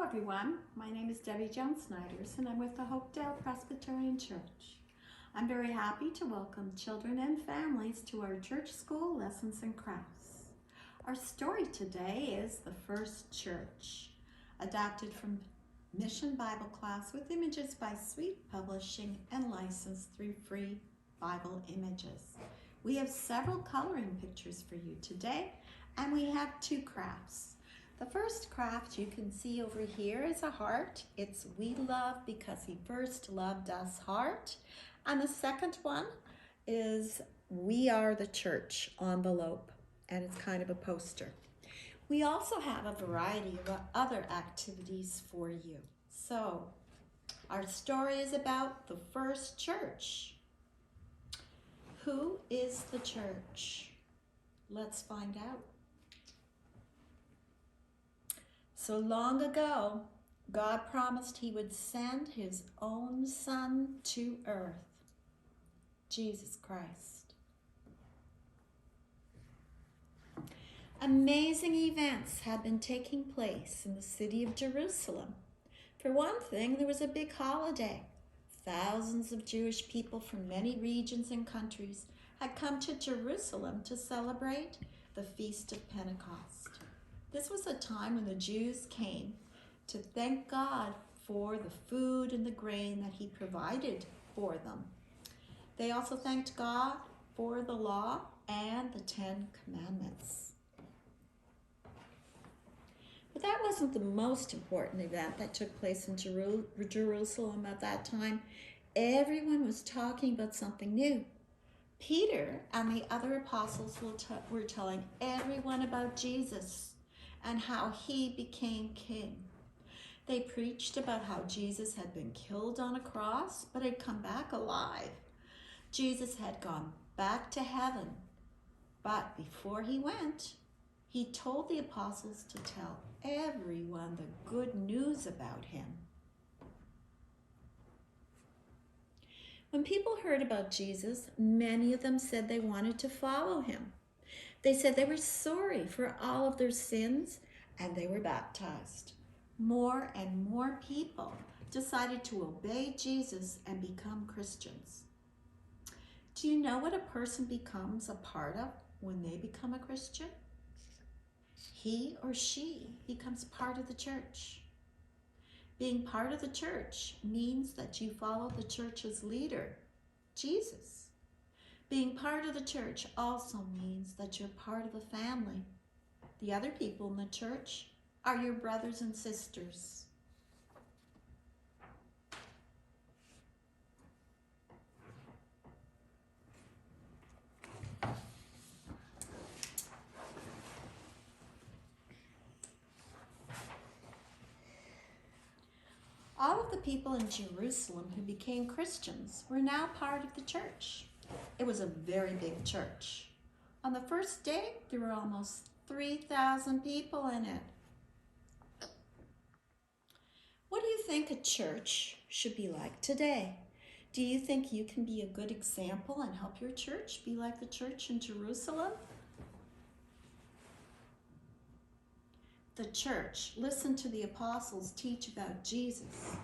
everyone. My name is Debbie Jones-Snyders and I'm with the Hopedale Presbyterian Church. I'm very happy to welcome children and families to our church school lessons and crafts. Our story today is The First Church, adapted from Mission Bible Class with images by Sweet Publishing and licensed through Free Bible Images. We have several coloring pictures for you today, and we have two crafts. The first craft you can see over here is a heart. It's "We love because he first loved us" heart. And the second one is "We are the church" envelope, and it's kind of a poster. We also have a variety of other activities for you. So our story is about the first church. Who is the church? Let's find out. So long ago, God promised he would send his own son to earth, Jesus Christ. Amazing events had been taking place in the city of Jerusalem. For one thing, there was a big holiday. Thousands of Jewish people from many regions and countries had come to Jerusalem to celebrate the Feast of Pentecost. This was a time when the Jews came to thank God for the food and the grain that he provided for them. They also thanked God for the law and the 10 Commandments. But that wasn't the most important event that took place in Jerusalem at that time. Everyone was talking about something new. Peter and the other apostles were telling everyone about Jesus and how he became king. They preached about how Jesus had been killed on a cross, but had come back alive. Jesus had gone back to heaven, but before he went, he told the apostles to tell everyone the good news about him. When people heard about Jesus, many of them said they wanted to follow him. They said they were sorry for all of their sins, and they were baptized. More and more people decided to obey Jesus and become Christians. Do you know what a person becomes a part of when they become a Christian? He or she becomes part of the church. Being part of the church means that you follow the church's leader, Jesus. Being part of the church also means that you're part of a family. The other people in the church are your brothers and sisters. All of the people in Jerusalem who became Christians were now part of the church. It was a very big church. On the first day, there were almost 3,000 people in it. What do you think a church should be like today? Do you think you can be a good example and help your church be like the church in Jerusalem? The church listened to the apostles teach about Jesus.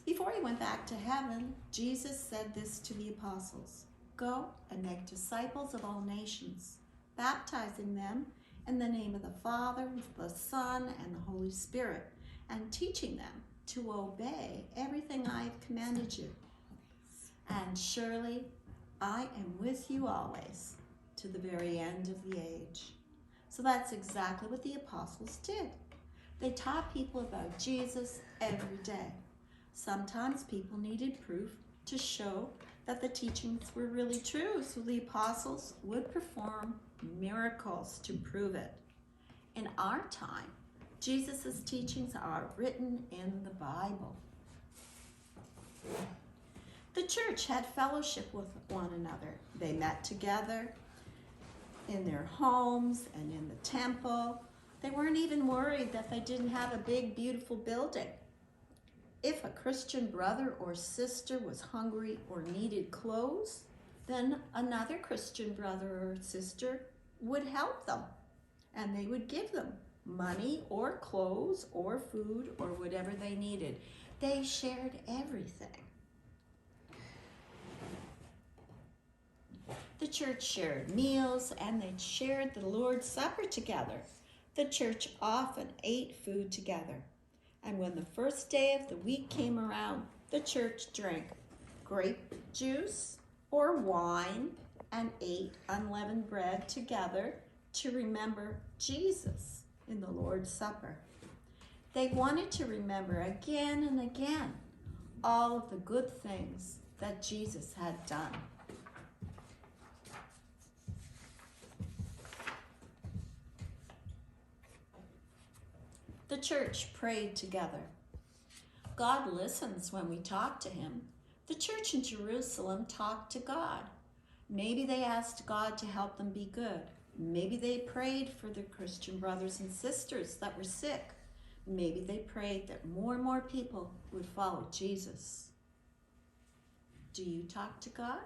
Before he went back to heaven, Jesus said this to the apostles: "Go and make disciples of all nations, baptizing them in the name of the Father, the Son, and the Holy Spirit, and teaching them to obey everything I have commanded you. And surely I am with you always, to the very end of the age." So that's exactly what the apostles did. They taught people about Jesus every day. Sometimes people needed proof to show that the teachings were really true, so the apostles would perform miracles to prove it. In our time, Jesus' teachings are written in the Bible. The church had fellowship with one another. They met together in their homes and in the temple. They weren't even worried that they didn't have a big, beautiful building. If a Christian brother or sister was hungry or needed clothes, then another Christian brother or sister would help them, and they would give them money or clothes or food or whatever they needed. They shared everything. The church shared meals and they shared the Lord's Supper together. The church often ate food together. And when the first day of the week came around, the church drank grape juice or wine and ate unleavened bread together to remember Jesus in the Lord's Supper. They wanted to remember again and again all of the good things that Jesus had done. The church prayed together. God listens when we talk to him. The church in Jerusalem talked to God. Maybe they asked God to help them be good. Maybe they prayed for their Christian brothers and sisters that were sick. Maybe they prayed that more and more people would follow Jesus. Do you talk to God?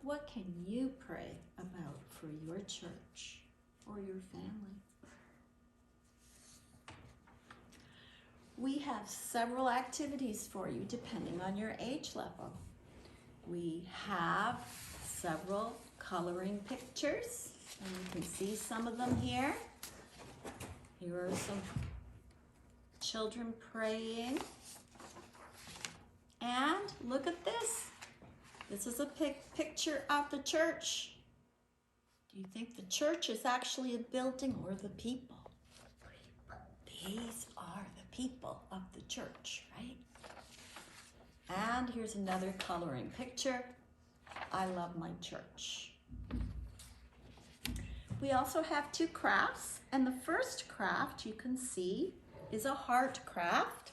What can you pray about for your church or your family? We have several activities for you depending on your age level. We have several coloring pictures, and you can see some of them here. Here are some children praying. And look at this. This is a picture of the church. Do you think the church is actually a building or the people? These are the people of the church, right? And here's another coloring picture. I love my church. We also have two crafts, and the first craft you can see is a heart craft.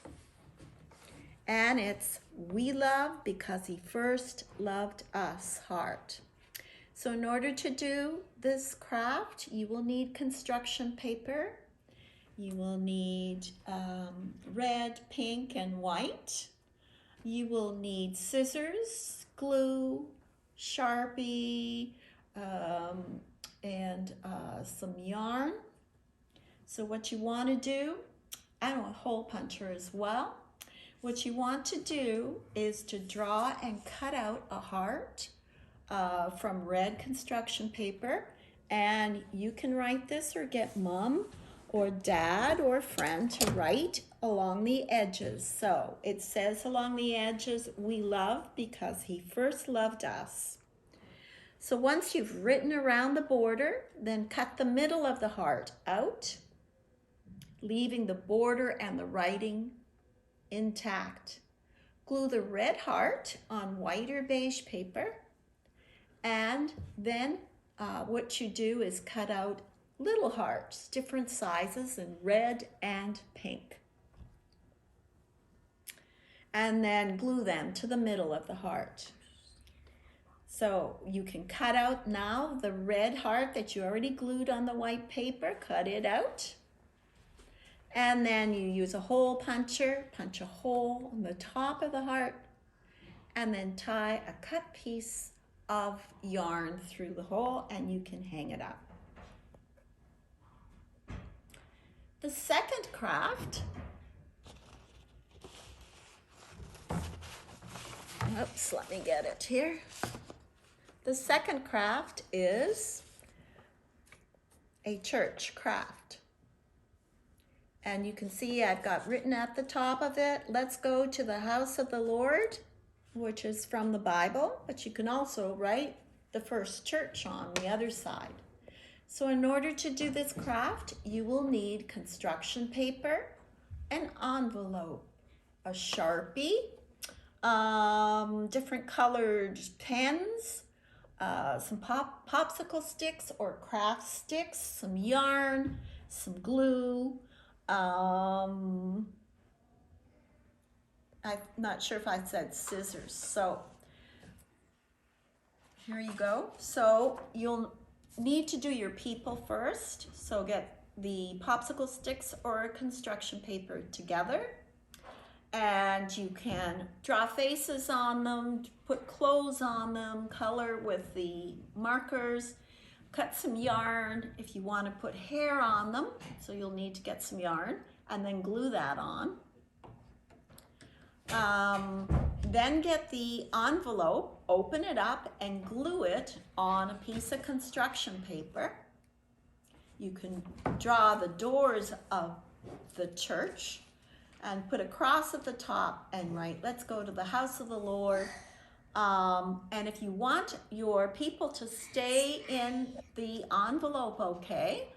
And it's "We love because he first loved us" heart. So in order to do this craft, you will need construction paper. You will need red, pink, and white. You will need scissors, glue, Sharpie, and some yarn. So what you want to do, and a hole puncher as well. What you want to do is to draw and cut out a heart from red construction paper. And you can write this or get mom or dad or a friend to write along the edges. So it says along the edges, "We love because he first loved us." So once you've written around the border, then cut the middle of the heart out, leaving the border and the writing intact. Glue the red heart on white or beige paper, and then what you do is cut out little hearts, different sizes in red and pink. And then glue them to the middle of the heart. So you can cut out now the red heart that you already glued on the white paper, cut it out. And then you use a hole puncher, punch a hole on the top of the heart, and then tie a cut piece of yarn through the hole, and you can hang it up. The second craft, oops, let me get it here. The second craft is a church craft. And you can see I've got written at the top of it, "Let's go to the house of the Lord," which is from the Bible, but you can also write the first church on the other side. So in order to do this craft, you will need construction paper, an envelope, a Sharpie, different colored pens, some popsicle sticks or craft sticks, some yarn, some glue. I'm not sure if I said scissors. So here you go. So you'll need to do your people first. So get the popsicle sticks or construction paper together. And you can draw faces on them, put clothes on them, color with the markers. Cut some yarn if you want to put hair on them, so you'll need to get some yarn and then glue that on. Then get the envelope, open it up and glue it on a piece of construction paper. You can draw the doors of the church and put a cross at the top and write, "Let's go to the house of the Lord." And if you want your people to stay in the envelope, okay,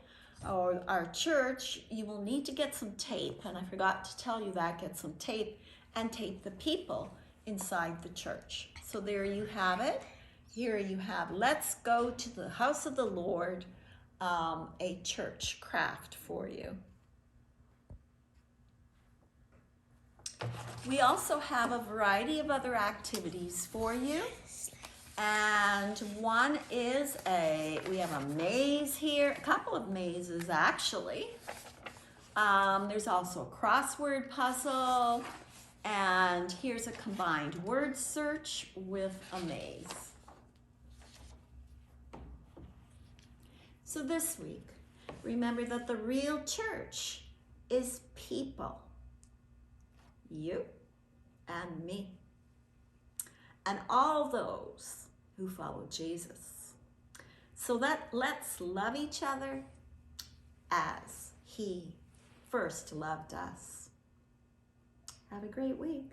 or our church, you will need to get some tape. And I forgot to tell you that, get some tape and tape the people inside the church. So there you have it. Here you have, "Let's go to the house of the Lord," a church craft for you. We also have a variety of other activities for you. And one is we have a maze here, a couple of mazes actually. There's also a crossword puzzle, and here's a combined word search with a maze. So this week, remember that the real church is people. You and me, and all those who follow Jesus. So let's love each other as he first loved us. Have a great week.